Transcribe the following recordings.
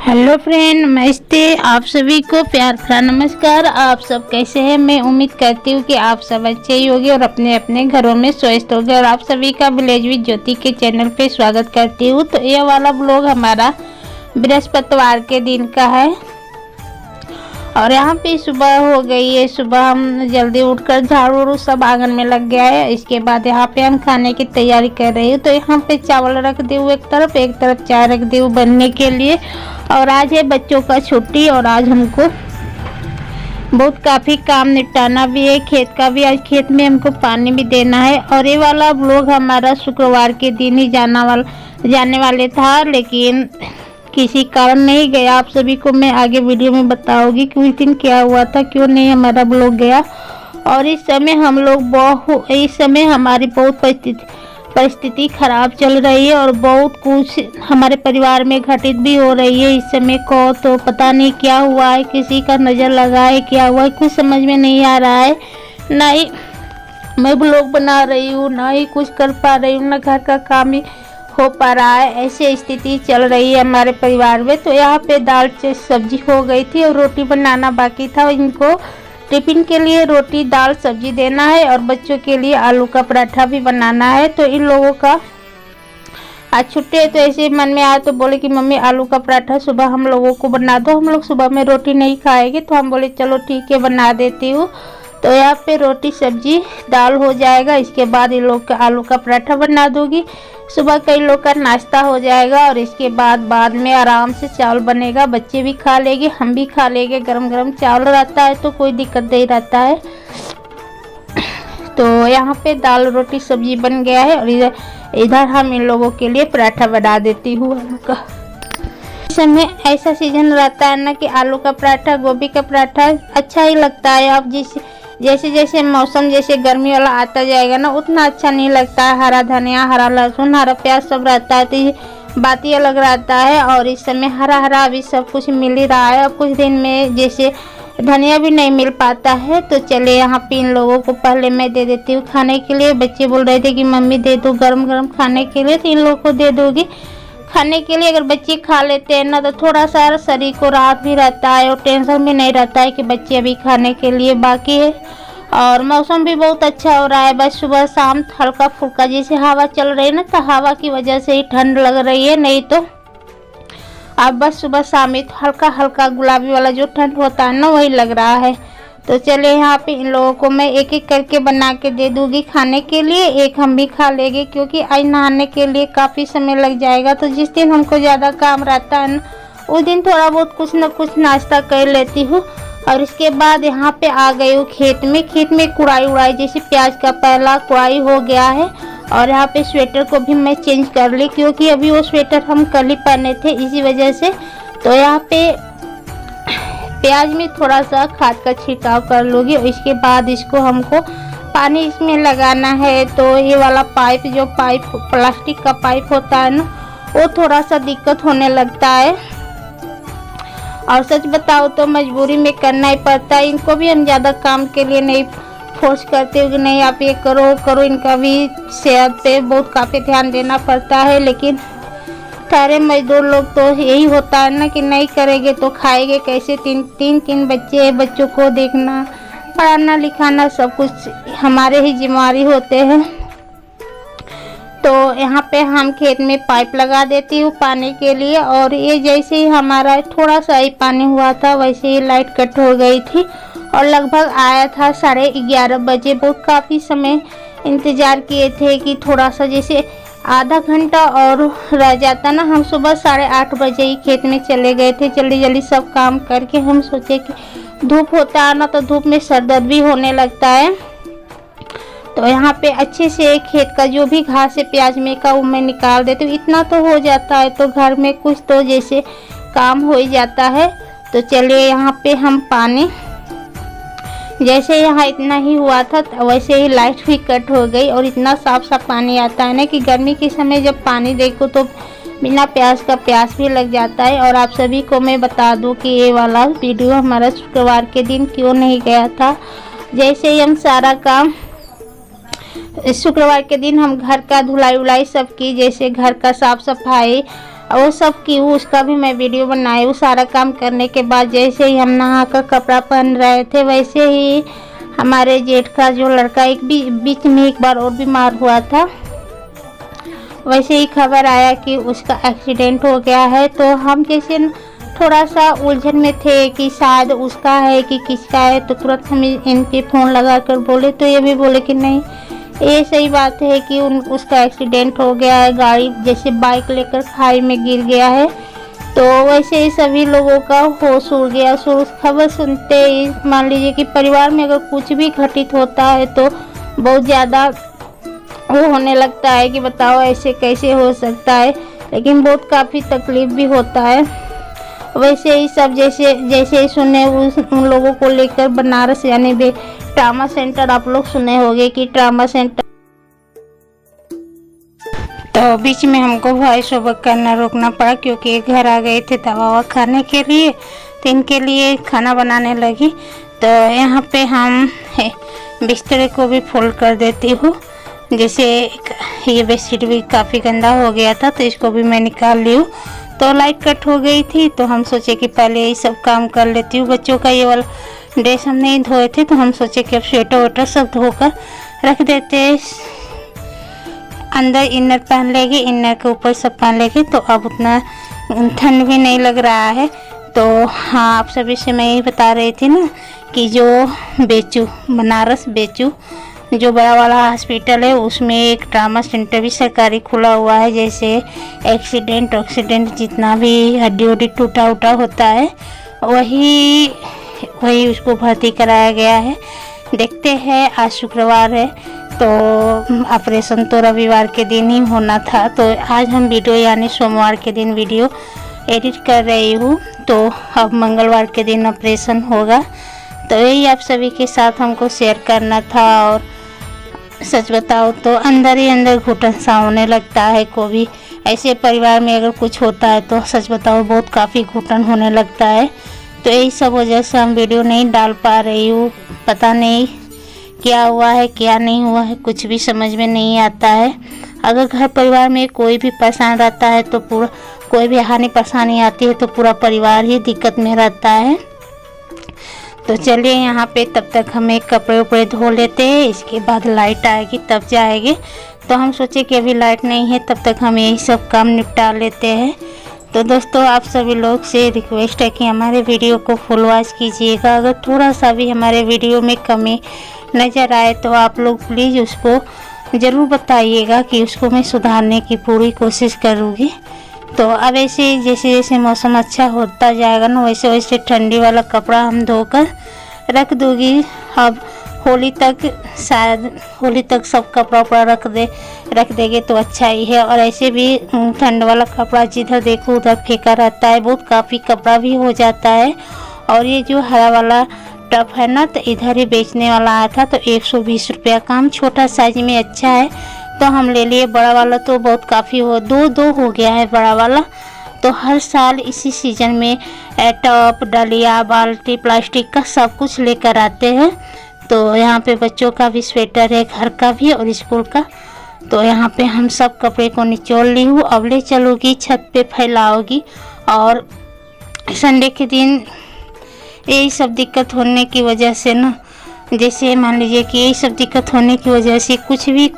Hello friend, नमस्ते। आप सभी को प्यार भरा नमस्कार। आप सब कैसे हैं? मैं उम्मीद करती हूँ कि आप सब अच्छे ही होंगे और अपने अपने घरों में स्वस्थ होंगे। और आप सभी का विलेज विद ज्योति के चैनल पे स्वागत करती हूँ। तो यह वाला ब्लॉग हमारा बृहस्पतिवार के दिन का है और यहाँ पे सुबह हो गई है। सुबह हम जल्दी उठकर झाड़ू वाड़ू सब आंगन में लग गया है। इसके बाद यहाँ पे हम खाने की तैयारी कर रही हूँ। तो यहाँ पे चावल रख दी हूँ एक तरफ चाय रख दी हूँ बनने के लिए। और आज है बच्चों का छुट्टी और आज हमको बहुत काफ़ी काम निपटाना भी है, खेत का भी। आज खेत में हमको पानी भी देना है। और ये वाला ब्लॉग हमारा शुक्रवार के दिन ही जाने वाले था, लेकिन किसी कारण नहीं गया। आप सभी को मैं आगे वीडियो में बताऊंगी कि उस दिन क्या हुआ था, क्यों नहीं हमारा ब्लॉग गया। और इस समय हमारी बहुत परिस्थिति खराब चल रही है और बहुत कुछ हमारे परिवार में घटित भी हो रही है। इस समय को तो पता नहीं क्या हुआ है, किसी का नज़र लगा है, क्या हुआ है, कुछ समझ में नहीं आ रहा है। ना ही मैं ब्लॉग बना रही हूँ, ना ही कुछ कर पा रही हूँ, ना घर का काम ही हो पा रहा है। ऐसी स्थिति चल रही है हमारे परिवार में। तो यहाँ पे दाल सब्जी हो गई थी और रोटी बनाना बाकी था। इनको टिफिन के लिए रोटी दाल सब्जी देना है और बच्चों के लिए आलू का पराठा भी बनाना है। तो इन लोगों का आज छुट्टी है, तो ऐसे मन में आया तो बोले कि मम्मी आलू का पराठा सुबह हम लोगों को बना दो। हम लोग सुबह में रोटी नहीं खाएंगे, तो हम बोले चलो ठीक है बना देती हूँ। तो यहाँ पे रोटी सब्जी दाल हो जाएगा। इसके बाद इन लोग का आलू का पराठा बना दूंगी। सुबह कई लोग का नाश्ता हो जाएगा और इसके बाद में आराम से चावल बनेगा। बच्चे भी खा लेंगे, हम भी खा लेंगे। गरम गरम चावल रहता है तो कोई दिक्कत नहीं रहता है। तो यहाँ पे दाल रोटी सब्जी बन गया है और इधर हम इन लोगों के लिए पराठा बना देती हूँ आलू का। इस समय ऐसा सीजन रहता है ना कि आलू का पराठा गोभी का पराठा अच्छा ही लगता है। अब जैसे जैसे मौसम जैसे गर्मी वाला आता जाएगा ना, उतना अच्छा नहीं लगता है। हरा धनिया, हरा लहसुन, हरा प्याज सब रहता है तो ये बात ही अलग रहता है। और इस समय हरा हरा अभी सब कुछ मिल ही रहा है। अब कुछ दिन में जैसे धनिया भी नहीं मिल पाता है। तो चले यहाँ पे इन लोगों को पहले मैं दे देती हूँ खाने के लिए। बच्चे बोल रहे थे कि मम्मी दे दो गरम गरम खाने के लिए, तो इन लोगों को दे दोगी खाने के लिए। अगर बच्चे खा लेते हैं ना तो थोड़ा सा शरीर को राहत भी रहता है और टेंशन भी नहीं रहता है कि बच्चे अभी खाने के लिए बाकी है। और मौसम भी बहुत अच्छा हो रहा है। बस सुबह शाम हल्का फुल्का जैसे हवा चल रही है ना, तो हवा की वजह से ही ठंड लग रही है। नहीं तो अब बस सुबह शाम ही हल्का हल्का गुलाबी वाला जो ठंड होता है ना, वही लग रहा है। तो चलिए यहाँ पे इन लोगों को मैं एक एक करके बना के दे दूँगी खाने के लिए। एक हम भी खा लेंगे क्योंकि आज नहाने के लिए काफ़ी समय लग जाएगा। तो जिस दिन हमको ज़्यादा काम रहता है ना, उस दिन थोड़ा बहुत कुछ न कुछ नाश्ता कर लेती हूँ। और इसके बाद यहाँ पे आ गई हूँ खेत में कुड़ाई उड़ाई जैसे प्याज का पहला कुड़ाई हो गया है। और यहाँ पे स्वेटर को भी मैं चेंज कर ली क्योंकि अभी वो स्वेटर हम कल ही पहने थे, इसी वजह से। तो यहाँ पे प्याज में थोड़ा सा खाद का छिड़काव कर लूँगी। और इसके बाद इसको हमको पानी इसमें लगाना है। तो ये वाला पाइप प्लास्टिक का पाइप होता है ना, वो थोड़ा सा दिक्कत होने लगता है। और सच बताओ तो मजबूरी में करना ही पड़ता है। इनको भी हम ज़्यादा काम के लिए नहीं फोर्स करते हो कि नहीं आप ये करो। इनका भी सेहत पे बहुत काफ़ी ध्यान देना पड़ता है। लेकिन सारे मजदूर लोग तो यही होता है ना कि नहीं करेंगे तो खाएंगे कैसे। तीन बच्चे हैं, बच्चों को देखना, पढ़ाना लिखाना सब कुछ हमारे ही जिम्मेवारी होते हैं। तो यहाँ पे हम खेत में पाइप लगा देती हूँ पानी के लिए। और ये जैसे ही हमारा थोड़ा सा ही पानी हुआ था, वैसे ही लाइट कट हो गई थी और लगभग आया था 11:30 बजे। बहुत काफ़ी समय इंतज़ार किए थे कि थोड़ा सा जैसे आधा घंटा और रह जाता ना। हम सुबह 8:30 बजे ही खेत में चले गए थे। जल्दी जल्दी सब काम करके हम सोचे कि धूप होता है ना, तो धूप में सर दर्द भी होने लगता है। तो यहाँ पे अच्छे से खेत का जो भी घास है प्याज में का, वो मैं निकाल देती हूँ। इतना तो हो जाता है तो घर में कुछ तो जैसे काम हो ही जाता है। तो चलिए यहाँ पे हम पानी जैसे यहाँ इतना ही हुआ था वैसे ही लाइट भी कट हो गई। और इतना साफ पानी आता है ना कि गर्मी के समय जब पानी देखो तो बिना प्यास का प्यास भी लग जाता है। और आप सभी को मैं बता दूं कि ये वाला वीडियो हमारा शुक्रवार के दिन क्यों नहीं गया था। जैसे ही हम सारा काम शुक्रवार के दिन हम घर का धुलाई उलाई सब की, जैसे घर का साफ सफाई वो सब की उसका भी मैं वीडियो बनाई। वो सारा काम करने के बाद जैसे ही हम नहा कर कपड़ा पहन रहे थे, वैसे ही हमारे जेठ का जो लड़का एक बीच में एक बार और बीमार हुआ था, वैसे ही खबर आया कि उसका एक्सीडेंट हो गया है। तो हम जैसे थोड़ा सा उलझन में थे कि शायद उसका है कि किसका है, तो तुरंत हम इन पे फ़ोन लगा कर बोले, तो ये भी बोले कि नहीं ये सही बात है कि उसका एक्सीडेंट हो गया है, गाड़ी जैसे बाइक लेकर खाई में गिर गया है। तो वैसे ही सभी लोगों का होश उड़ गया। खबर सुनते ही मान लीजिए कि परिवार में अगर कुछ भी घटित होता है तो बहुत ज़्यादा वो होने लगता है कि बताओ ऐसे कैसे हो सकता है, लेकिन बहुत काफ़ी तकलीफ भी होता है। वैसे ही सब जैसे ही सुने उन लोगों को लेकर बनारस यानी ट्रामा सेंटर, आप लोग सुने होंगे कि ट्रामा सेंटर, तो बीच में हमको वॉइस ओवर करना रोकना पड़ा क्योंकि घर आ गए थे दवा खाने के लिए, तो इनके लिए खाना बनाने लगी। तो यहाँ पे हम बिस्तरे को भी फोल्ड कर देती हूँ। जैसे ये बेडशीट भी काफ़ी गंदा हो गया था तो इसको भी मैं निकाल ली हूँ। तो लाइट कट हो गई थी तो हम सोचे कि पहले यही सब काम कर लेती हूँ। बच्चों का ये वाला ड्रेस हम नहीं धोए थे तो हम सोचे कि अब स्वेटर वेटर सब धोकर रख देते। अंदर इनर पहन लेगी, इनर के ऊपर सब पहन लेगी, तो अब उतना ठंड भी नहीं लग रहा है। तो हाँ, आप सभी से मैं यही बता रही थी ना कि जो बेचू बनारस बेचू जो बड़ा वाला हॉस्पिटल है उसमें एक ट्रामा सेंटर भी सरकारी खुला हुआ है। जैसे एक्सीडेंट जितना भी हड्डी उड्डी टूटा उटा होता है वही उसको भर्ती कराया गया है। देखते हैं, आज शुक्रवार है तो ऑपरेशन तो रविवार के दिन ही होना था, तो आज हम वीडियो यानी सोमवार के दिन वीडियो एडिट कर रही हूँ। तो अब मंगलवार के दिन ऑपरेशन होगा, तो यही आप सभी के साथ हमको शेयर करना था। और सच बताओ तो अंदर ही अंदर घुटन सा होने लगता है। को भी ऐसे परिवार में अगर कुछ होता है तो सच बताओ बहुत काफ़ी घुटन होने लगता है। तो यही सब वजह से हम वीडियो नहीं डाल पा रही हूँ। पता नहीं क्या हुआ है क्या नहीं हुआ है, कुछ भी समझ में नहीं आता है। अगर घर परिवार में कोई भी परेशान रहता है तो पूरा कोई भी हानि परेशानी आती है तो पूरा परिवार ही दिक्कत में रहता है। तो चलिए यहाँ पे तब तक हमें कपड़े उपड़े धो लेते हैं, इसके बाद लाइट आएगी तब जाएगी। तो हम सोचे कि अभी लाइट नहीं है तब तक हम यही सब काम निपटा लेते हैं। तो दोस्तों, आप सभी लोग से रिक्वेस्ट है कि हमारे वीडियो को फुल वॉच कीजिएगा। अगर थोड़ा सा भी हमारे वीडियो में कमी नज़र आए तो आप लोग प्लीज़ उसको ज़रूर बताइएगा कि उसको मैं सुधारने की पूरी कोशिश करूँगी। तो अब ऐसे जैसे जैसे मौसम अच्छा होता जाएगा ना वैसे वैसे ठंडी वाला कपड़ा हम धोकर रख दूँगी। अब होली तक शायद सब कपड़ा उपड़ा रख देंगे तो अच्छा ही है। और ऐसे भी ठंड वाला कपड़ा जिधर देखो उधर फेंका रहता है, बहुत काफ़ी कपड़ा भी हो जाता है। और ये जो हरा वाला टब है ना तो इधर ही बेचने वाला आया था तो 120 रुपया का, हम छोटा साइज में अच्छा है तो हम ले लिए। बड़ा वाला तो बहुत काफ़ी दो हो गया है बड़ा वाला। तो हर साल इसी सीज़न में टब डलिया बाल्टी प्लास्टिक का सब कुछ लेकर आते हैं। तो यहाँ पे बच्चों का भी स्वेटर है, घर का भी और स्कूल का। तो यहाँ पे हम सब कपड़े को निचोड़ ली हूँ, अब ले चलूँगी छत पे फैलाओगी। और संडे के दिन यही सब दिक्कत होने की वजह से ना, जैसे मान लीजिए कि यही सब दिक्कत होने की वजह से कुछ भी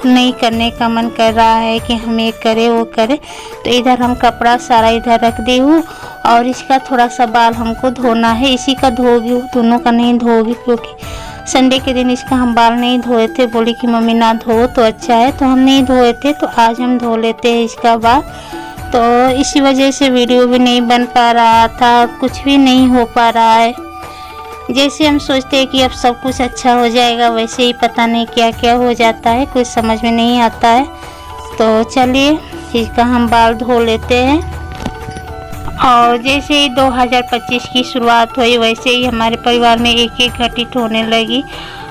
नहीं करने का मन कर रहा है कि हम ये करें वो करें। तो इधर हम कपड़ा सारा इधर रख दी हूँ और इसका थोड़ा सा बाल हमको धोना है, इसी का धोगी, दोनों का नहीं धोगी क्योंकि संडे के दिन इसका हम बाल नहीं धोए थे। बोली कि मम्मी ना धो तो अच्छा है, तो हम नहीं धोए थे तो आज हम धो लेते हैं इसका बाल। तो इसी वजह से वीडियो भी नहीं बन पा रहा था और कुछ भी नहीं हो पा रहा है। जैसे हम सोचते हैं कि अब सब कुछ अच्छा हो जाएगा वैसे ही पता नहीं क्या क्या हो जाता है, कुछ समझ में नहीं आता है। तो चलिए इसका हम बाल धो लेते हैं। और जैसे ही 2025 की शुरुआत हुई वैसे ही हमारे परिवार में एक घटित होने लगी।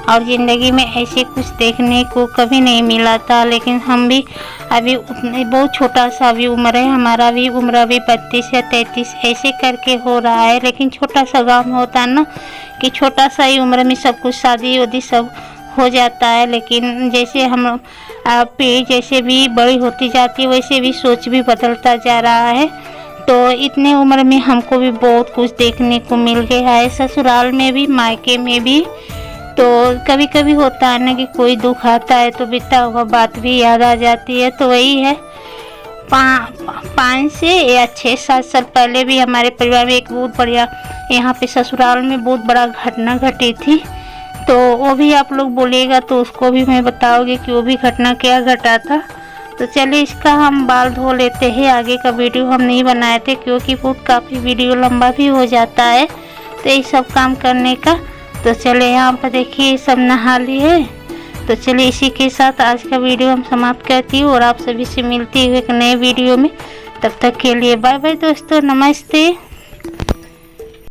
और ज़िंदगी में ऐसे कुछ देखने को कभी नहीं मिला था। लेकिन हम भी अभी उतने बहुत छोटा सा अभी उम्र है, हमारा भी उम्र अभी 32 या 33 ऐसे करके हो रहा है। लेकिन छोटा सा गांव में होता है ना कि छोटा सा ही उम्र में सब कुछ शादी वादी सब हो जाता है, लेकिन जैसे हम पीढ़ी जैसे भी बड़ी होती जाती है वैसे भी सोच भी बदलता जा रहा है। तो इतने उम्र में हमको भी बहुत कुछ देखने को मिल गया है, ससुराल में भी मायके में भी। तो कभी कभी होता है ना कि कोई दुख आता है तो बीता हुआ बात भी याद आ जाती है। तो वही है, 5 से या 6-7 साल पहले भी हमारे परिवार में एक बहुत बढ़िया यहाँ पे ससुराल में बहुत बड़ा घटना घटी थी। तो वो भी आप लोग बोलिएगा तो उसको भी मैं बताऊँगी कि वो भी घटना क्या घटा था। तो चलिए इसका हम बाल धो लेते हैं। आगे का वीडियो हम नहीं बनाए थे क्योंकि बहुत काफ़ी वीडियो लंबा भी हो जाता है तो ये सब काम करने का। तो चलिए यहाँ पर देखिए सब नहा लिए। तो चलिए इसी के साथ आज का वीडियो हम समाप्त करती हूँ और आप सभी से मिलती हूँ एक नए वीडियो में। तब तक के लिए बाय बाय दोस्तों, नमस्ते।